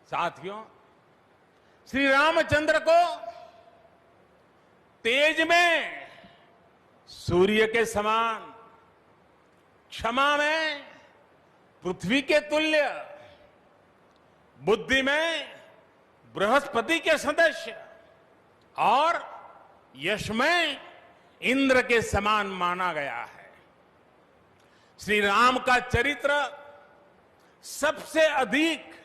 साथियों, श्री रामचंद्र को तेज में सूर्य के समान, क्षमा में पृथ्वी के तुल्य, बुद्धि में बृहस्पति के सदृश और यश में इंद्र के समान माना गया है। श्री राम का चरित्र सबसे अधिक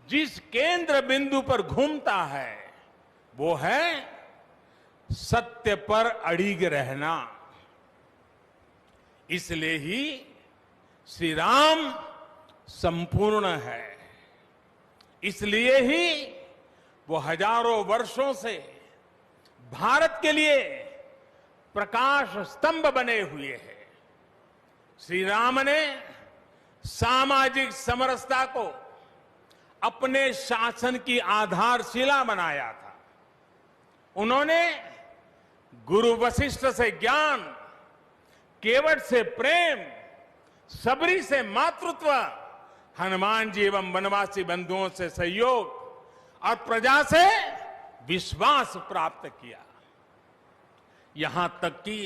जिस केंद्र बिंदु पर घूमता है वो है सत्य पर अड़िग रहना। इसलिए ही श्री राम संपूर्ण है। इसलिए ही वो हजारों वर्षों से भारत के लिए प्रकाश स्तंभ बने हुए हैं। श्री राम ने सामाजिक समरसता को अपने शासन की आधारशिला बनाया था। उन्होंने गुरु वशिष्ठ से ज्ञान, केवट से प्रेम, सबरी से मातृत्व, हनुमान जी एवं वनवासी बंधुओं से सहयोग और प्रजा से विश्वास प्राप्त किया। यहां तक कि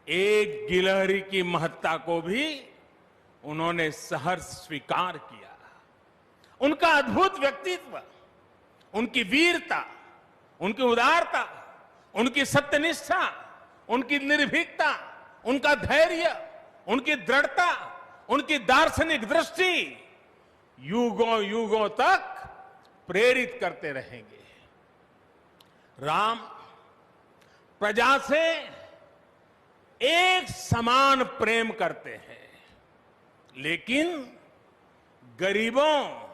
एक गिलहरी की महत्ता को भी उन्होंने सहर्ष स्वीकार किया। उनका अद्भुत व्यक्तित्व, उनकी वीरता, उनकी उदारता, उनकी सत्यनिष्ठा, उनकी निर्भीकता, उनका धैर्य, उनकी दृढ़ता, उनकी दार्शनिक दृष्टि युगों युगों तक प्रेरित करते रहेंगे। राम प्रजा से एक समान प्रेम करते हैं, लेकिन गरीबों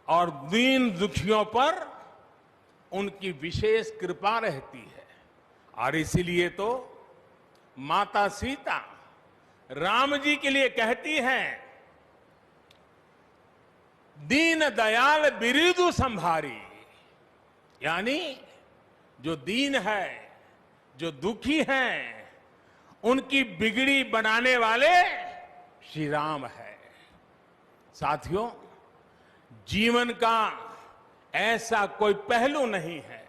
और दीन दुखियों पर उनकी विशेष कृपा रहती है। और इसीलिए तो माता सीता राम जी के लिए कहती हैं, दीन दयाल बिरिदु संभारी, यानी जो दीन है, जो दुखी हैं, उनकी बिगड़ी बनाने वाले श्री राम है। साथियों, जीवन का ऐसा कोई पहलू नहीं है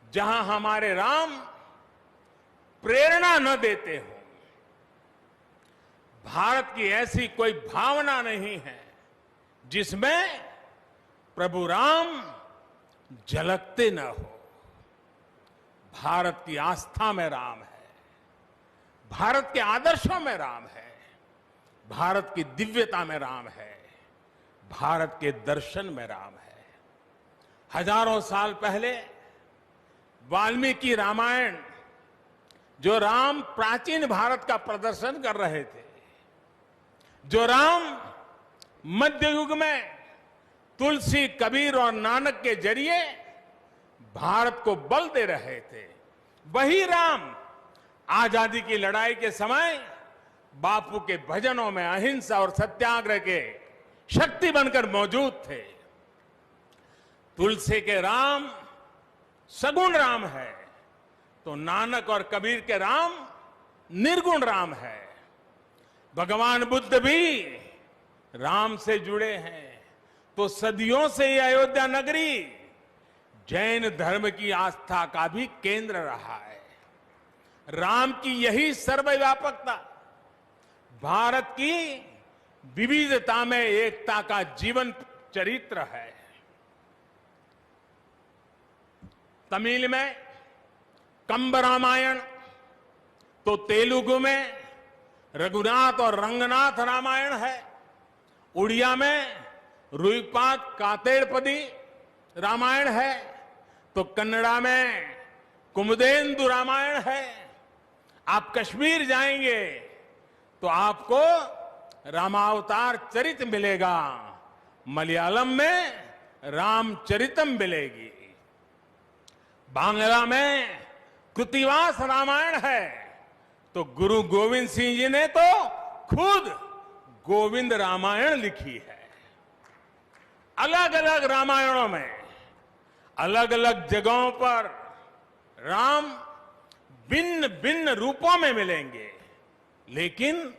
जहां हमारे राम प्रेरणा न देते हो। भारत की ऐसी कोई भावना नहीं है जिसमें प्रभु राम झलकते न हो। भारत की आस्था में राम है, भारत के आदर्शों में राम है, भारत की दिव्यता में राम है, भारत के दर्शन में राम है। हजारों साल पहले वाल्मीकि रामायण, जो राम प्राचीन भारत का प्रदर्शन कर रहे थे, जो राम मध्य युग में तुलसी, कबीर और नानक के जरिए भारत को बल दे रहे थे, वही राम आजादी की लड़ाई के समय बापू के भजनों में अहिंसा और सत्याग्रह के शक्ति बनकर मौजूद थे। तुलसी के राम सगुण राम है, तो नानक और कबीर के राम निर्गुण राम है। भगवान बुद्ध भी राम से जुड़े हैं, तो सदियों से ये अयोध्या नगरी जैन धर्म की आस्था का भी केंद्र रहा है। राम की यही सर्वव्यापकता भारत की विविधता में एकता का जीवन चरित्र है। तमिल में कंब रामायण, तो तेलुगु में रघुनाथ और रंगनाथ रामायण है। उड़िया में रुईपात कातेड़पदी रामायण है, तो कन्नड़ा में कुमुदेंदु रामायण है। आप कश्मीर जाएंगे तो आपको रामावतार चरित मिलेगा, मलयालम में रामचरितम मिलेगी, बांग्ला में कृतिवास रामायण है, तो गुरु गोविंद सिंह जी ने तो खुद गोविंद रामायण लिखी है। अलग अलग रामायणों में अलग अलग जगहों पर राम भिन्न भिन्न रूपों में मिलेंगे, लेकिन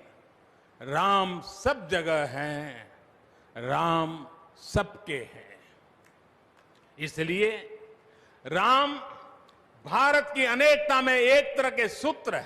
राम सब जगह हैं, राम सबके हैं। इसलिए राम भारत की अनेकता में एक तरह के सूत्र है।